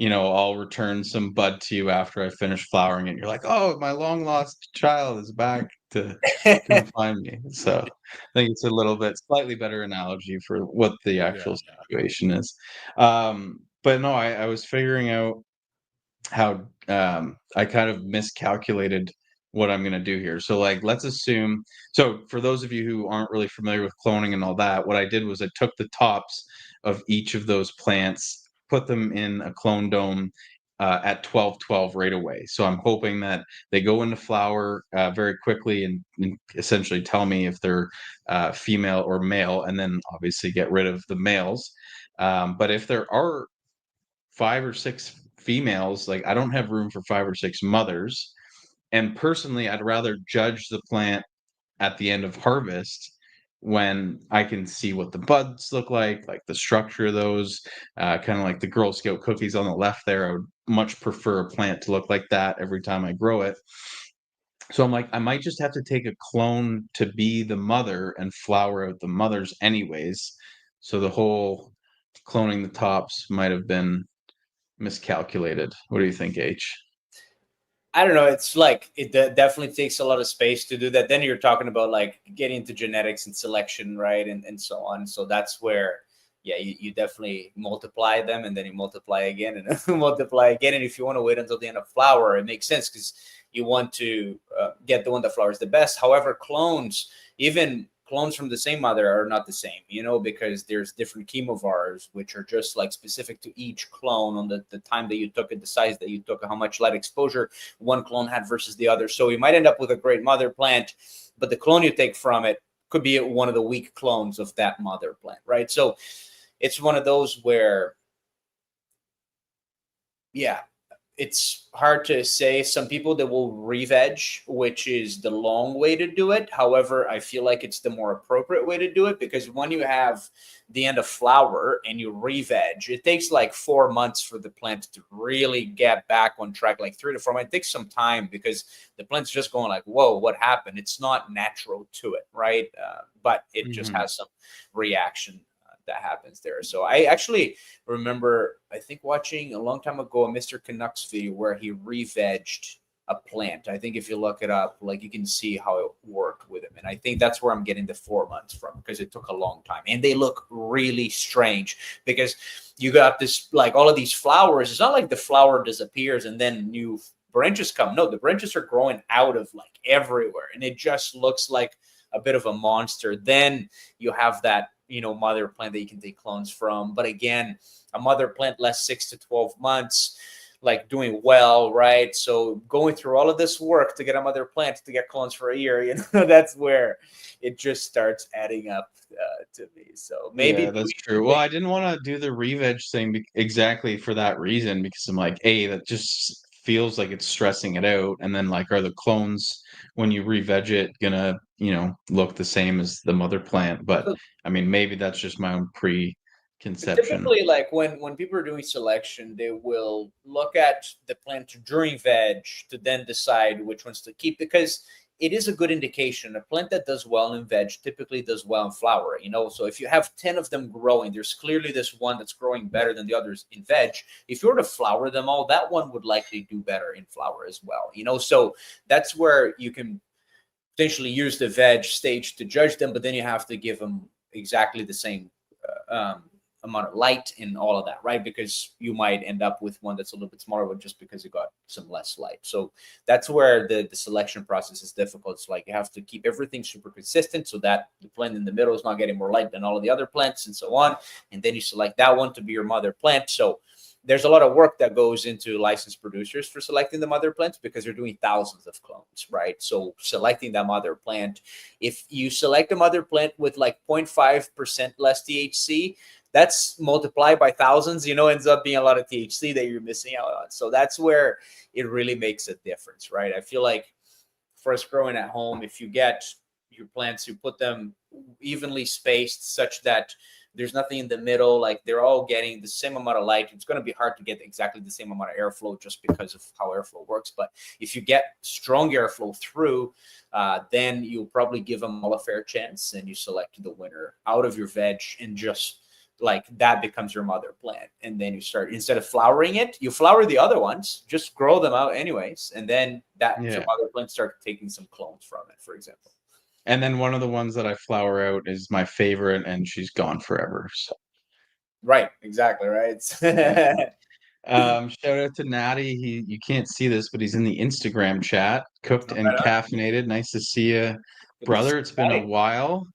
I'll return some bud to you after I finish flowering it. You're like, oh, my long lost child is back to come find me. So I think it's a little bit slightly better analogy for what the actual situation is. But no, I was figuring out how I kind of miscalculated what I'm going to do here. So like let's assume, so for those of you who aren't really familiar with cloning and all that, what I did was I took the tops of each of those plants, put them in a clone dome at 12-12 right away. So I'm hoping that they go into flower very quickly and essentially tell me if they're female or male, and then obviously get rid of the males. But if there are 5 or 6 females, like I don't have room for 5 or 6 mothers. And personally, I'd rather judge the plant at the end of harvest when I can see what the buds look like the structure of those, kind of like the Girl Scout cookies on the left there. I would much prefer a plant to look like that every time I grow it. So I'm like, I might just have to take a clone to be the mother and flower out the mothers anyways. So the whole cloning the tops might have been miscalculated. What do you think, H? I don't know. It's like definitely takes a lot of space to do that. Then you're talking about like getting into genetics and selection, right, and so on. So that's where, yeah, you definitely multiply them, and then you multiply again and multiply again. And if you want to wait until the end of flower, it makes sense because you want to get the one that flowers the best. However, even clones from the same mother are not the same, because there's different chemovars, which are just like specific to each clone on the time that you took it, the size that you took, how much light exposure one clone had versus the other. So you might end up with a great mother plant, but the clone you take from it could be one of the weak clones of that mother plant, right? So it's one of those where, yeah, it's hard to say. Some people that will re-veg, which is the long way to do it. However, I feel like it's the more appropriate way to do it, because when you have the end of flower and you re-veg, it takes like 4 months for the plant to really get back on track, like 3 to 4 months. It takes some time because the plant's just going like, whoa, what happened? It's not natural to it, right? But it just has some reaction that happens there. So I actually remember, I think, watching a long time ago a Mr. Canucks video where he re-vegged a plant. I think if you look it up, like, you can see how it worked with him. And I think that's where I'm getting the 4 months from, because it took a long time. And they look really strange because you got this, like, all of these flowers. It's not like the flower disappears and then new branches come. No, the branches are growing out of like everywhere. And it just looks like a bit of a monster. Then you have that, mother plant that you can take clones from. But again, a mother plant lasts 6 to 12 months, like doing well, right? So going through all of this work to get a mother plant to get clones for a year, that's where it just starts adding up to me. So maybe that's true. Well, I didn't want to do the re-veg thing exactly for that reason, because I'm like, that just feels like it's stressing it out. And then, like, are the clones, when you re-veg it, gonna, look the same as the mother plant? But I mean, maybe that's just my own preconception. Typically, like when people are doing selection, they will look at the plant during veg to then decide which ones to keep, because it is a good indication. A plant that does well in veg typically does well in flower, So if you have 10 of them growing, there's clearly this one that's growing better than the others in veg. If you were to flower them all, that one would likely do better in flower as well, So that's where you can potentially use the veg stage to judge them, but then you have to give them exactly the same amount of light and all of that, right? Because you might end up with one that's a little bit smaller, but just because you got some less light. So that's where the selection process is difficult. It's like you have to keep everything super consistent so that the plant in the middle is not getting more light than all of the other plants and so on. And then you select that one to be your mother plant. So there's a lot of work that goes into licensed producers for selecting the mother plants, because they're doing thousands of clones, right? So selecting that mother plant, if you select a mother plant with like 0.5% less THC, that's multiplied by thousands, ends up being a lot of THC that you're missing out on. So that's where it really makes a difference, right? I feel like for us growing at home, if you get your plants, you put them evenly spaced such that there's nothing in the middle, like they're all getting the same amount of light. It's going to be hard to get exactly the same amount of airflow just because of how airflow works. But if you get strong airflow through, then you'll probably give them all a fair chance, and you select the winner out of your veg, and just like that becomes your mother plant. And then you start, instead of flowering it, you flower the other ones, just grow them out anyways. And then your mother plant start taking some clones from it, for example. And then one of the ones that I flower out is my favorite, and she's gone forever. So. Right, exactly, right. Shout out to Natty. You can't see this, but he's in the Instagram chat. Cooked and caffeinated. Nice to see you, brother. It's been a while.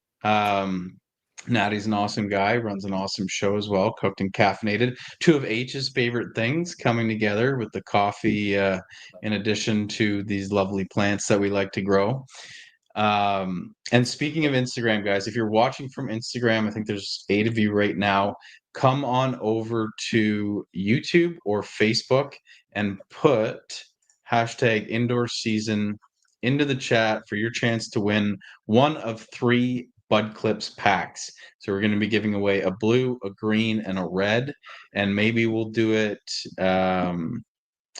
Natty's an awesome guy, runs an awesome show as well. Cooked and caffeinated. Two of H's favorite things coming together with the coffee, in addition to these lovely plants that we like to grow. And speaking of Instagram, guys, if you're watching from Instagram, I think there's 8 of you right now. Come on over to YouTube or Facebook and put hashtag indoor season into the chat for your chance to win one of 3 Bud Clips packs. So we're going to be giving away a blue, a green, and a red, and maybe we'll do it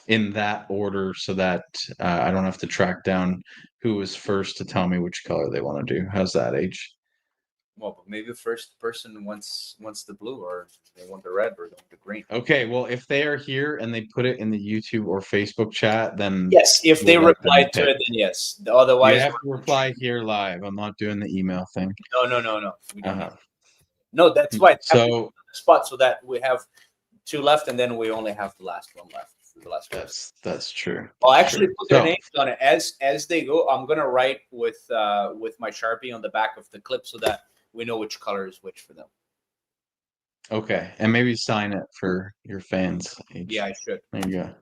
in that order so that I don't have to track down who was first to tell me which color they want to do. How's that, H? Well, but maybe the first person wants the blue, or they want the red, or they want the green. Okay, well, if they are here and they put it in the YouTube or Facebook chat, then Yes, if they we'll let reply them to pick. it, then yes. You Otherwise, have to reply here live. I'm not doing the email thing. no. We don't. Uh, No, that's why it's happening so on the spot, so that we have 2 left, and then we only have the last one left. The last person. that's true. I'll That's actually true. put their So, names on it as they go. I'm gonna write with my Sharpie on the back of the clip so that we know which color is which for them. okay, and maybe sign it for your fans. H. Yeah, I should. There you go.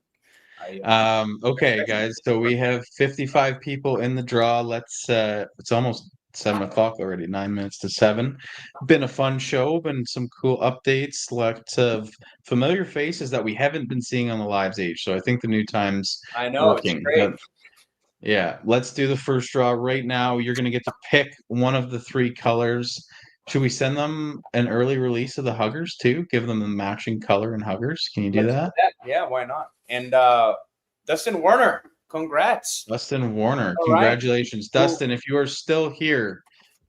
I, Okay, guys. So we have 55 people in the draw. Let's. It's almost 7 o'clock already. 9 minutes to 7. Been a fun show. Been some cool updates. Lots of familiar faces that we haven't been seeing on the lives. Age. So I think the new time's I know working. it's great. Yeah. Let's do the first draw right now. You're gonna get to pick one of the 3 colors. Should we send them an early release of the huggers too? Give them the matching color and huggers. Can you do Let's that? that. Yeah, why not? And Dustin Warner, congrats. Dustin Warner, All right. congratulations. Cool. Dustin, if you are still here,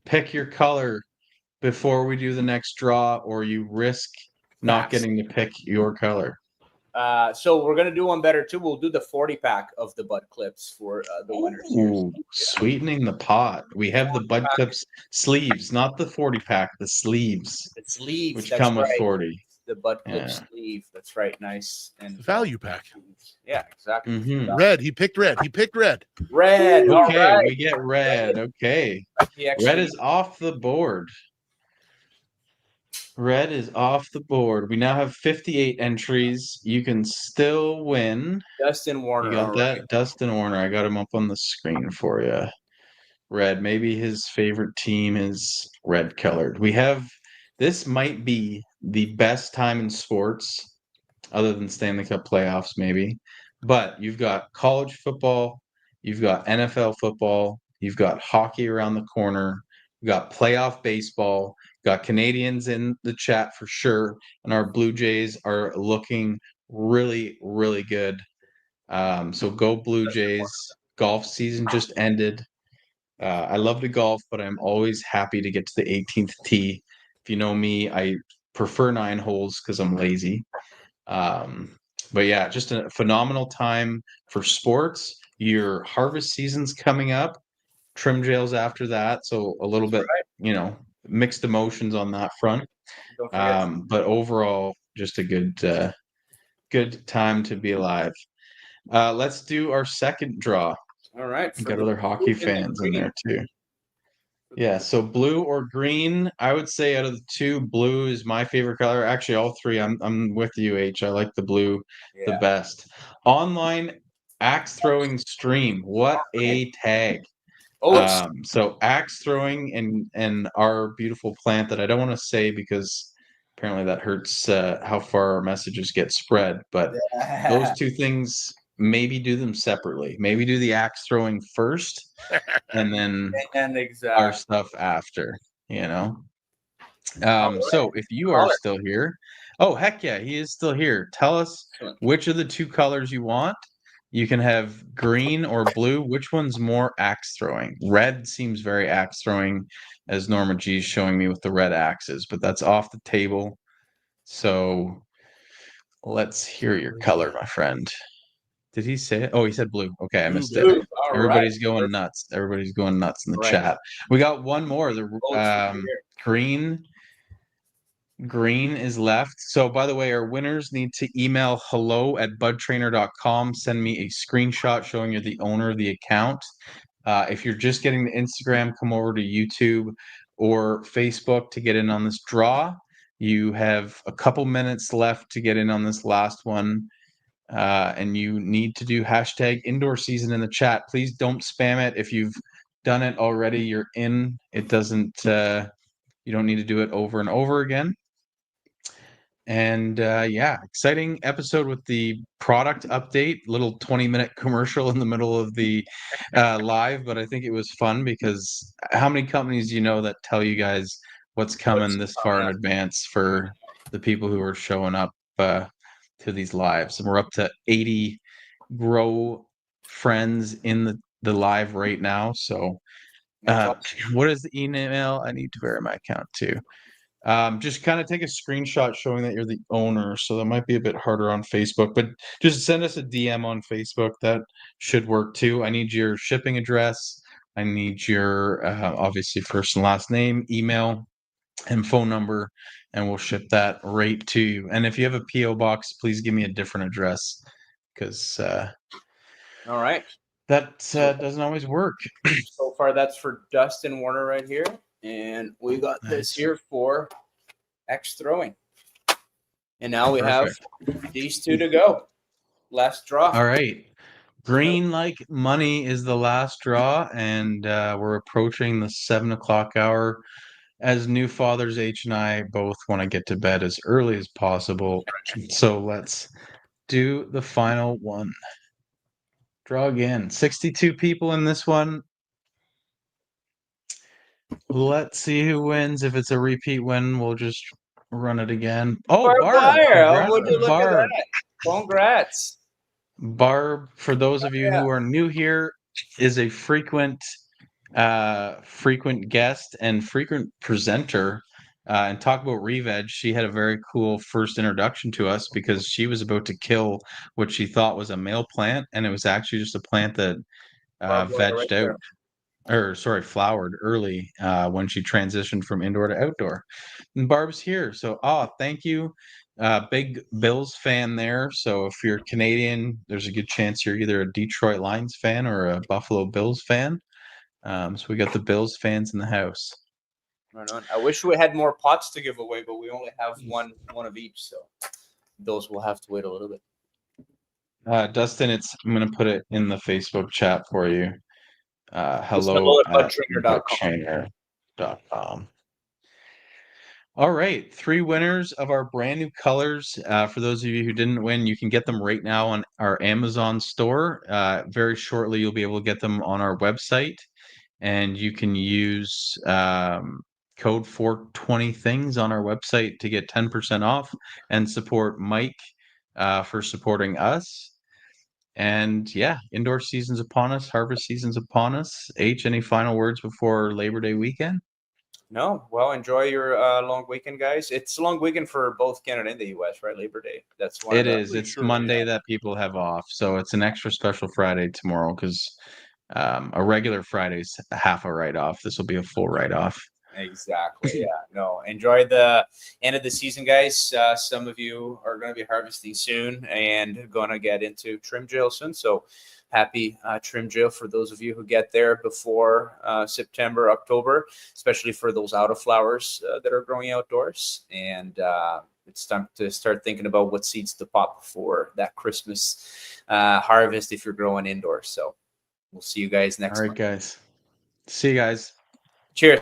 pick your color before we do the next draw, or you risk not Facts. getting to pick your color. So we're gonna do one better too. We'll do the 40-pack of the Bud Clips for the winners here. Ooh, sweetening the pot. We have the Bud Clips sleeves, not the 40-pack, the sleeves, The sleeve, which that's come with right. 40. The Bud Clip Yeah. sleeve. That's right. Nice. And Value pack. yeah, exactly. Mhm. Red. He picked red. He picked red. Red. All Okay, right. we get red. Okay. He actually, Red is off the board. Red is off the board. We now have 58 entries. You can still win. Dustin Warner. You got all that? right. Dustin Warner. I got him up on the screen for you. Red. Maybe his favorite team is red colored. This might be the best time in sports, other than Stanley Cup playoffs, maybe. But you've got college football, you've got NFL football, you've got hockey around the corner, you've got playoff baseball, got Canadians in the chat for sure, and our Blue Jays are looking really, really good. So go Blue Jays. Golf season just ended. I love to golf, but I'm always happy to get to the 18th tee. If you know me, I prefer 9 holes because I'm lazy. But yeah, just a phenomenal time for sports. Your harvest season's coming up. Trim jails after that, so a little bit, mixed emotions on that front. Don't forget. But overall, just a good time to be alive. Let's do our second draw. All right. We got other hockey fans in there too. Yeah, so blue or green, I would say out of the 2, blue is my favorite color. Actually, all 3. I'm with you, H. I like the blue the Yeah. best. Online axe throwing stream. What a tag. Oh, it's So axe throwing and our beautiful plant that I don't want to say because apparently that hurts how far our messages get spread. But those 2 things, maybe do them separately. Maybe do the axe throwing first, and then and our exactly. stuff after. All So if you are still here, oh heck yeah, he is still here. Tell us which of the 2 colors you want. You can have green or blue. Which one's more axe throwing? Red seems very axe throwing, as Norma G is showing me with the red axes, but that's off the table. So let's hear your color, my friend. Did he say it? Oh, he said blue. Okay, I missed it. Blue. All Everybody's right. going nuts. Everybody's going nuts in the Right. chat. We got one more. The Here. green is left. So by the way, our winners need to email hello@budtrainer.com. Send me a screenshot showing you're the owner of the account. If you're just getting the Instagram, come over to YouTube or Facebook to get in on this draw. You have a couple minutes left to get in on this last one. And you need to do hashtag indoor season in the chat. Please don't spam it. If you've done it already, you're in. It doesn't, you don't need to do it over and over again. And yeah, exciting episode with the product update, little 20-minute commercial in the middle of the live, but I think it was fun because how many companies do you know that tell you guys what's coming this far in advance for the people who are showing up to these lives? And we're up to 80 grow friends in the live right now. So what is the email I need to verify my account to? Just kind of take a screenshot showing that you're the owner. So that might be a bit harder on Facebook, but just send us a DM on Facebook. That should work too. I need your shipping address. I need your obviously first and last name, email, and phone number, and we'll ship that right to you. And if you have a PO box, please give me a different address because All right. that doesn't always work. So far, that's for Dustin Warner right here, and we got this here for X throwing. And now we have these two to go. Last draw. All right. Green like money is the last draw, and we're approaching the 7 o'clock hour. As new fathers, H and I both want to get to bed as early as possible. So let's do the final one. Draw again. 62 people in this one. Let's see who wins. If it's a repeat win, we'll just run it again. Oh, Barb! Oh, would you Congrats, look at Barb. that? Congrats. Barb, for those of you who are new here, is a frequent guest and frequent presenter and talk about re-veg. She had a very cool first introduction to us because she was about to kill what she thought was a male plant, and it was actually just a plant that vegged out, or sorry, flowered early when she transitioned from indoor to outdoor. And Barb's here, so thank you. Big Bills fan there. So if you're Canadian, there's a good chance you're either a Detroit Lions fan or a Buffalo Bills fan. So we got the Bills fans in the house. Right on. I wish we had more pots to give away, but we only have one of each, so those will have to wait a little bit. Dustin, I'm gonna put it in the Facebook chat for you. Hello at BudTrainer.com. All right, 3 winners of our brand new colors. For those of you who didn't win, you can get them right now on our Amazon store. Very shortly, you'll be able to get them on our website, and you can use code 420 things on our website to get 10% off and support Mike for supporting us. And yeah, indoor season's upon us, harvest season's upon us. H, any final words before Labor Day weekend? No, well, enjoy your long weekend, guys. It's a long weekend for both Canada and the U.S., right? Labor Day. That's one. It is. It's Monday that people have off, so it's an extra special Friday tomorrow because a regular Friday's half a write-off. This will be a full write-off. Exactly. Yeah. No. Enjoy the end of the season, guys. Some of you are going to be harvesting soon and going to get into trim drill soon. So happy trim drill for those of you who get there before September, October, especially for those autoflowers that are growing outdoors. And it's time to start thinking about what seeds to pop for that Christmas harvest if you're growing indoors. So we'll see you guys next. All right, guys. See you guys. Cheers.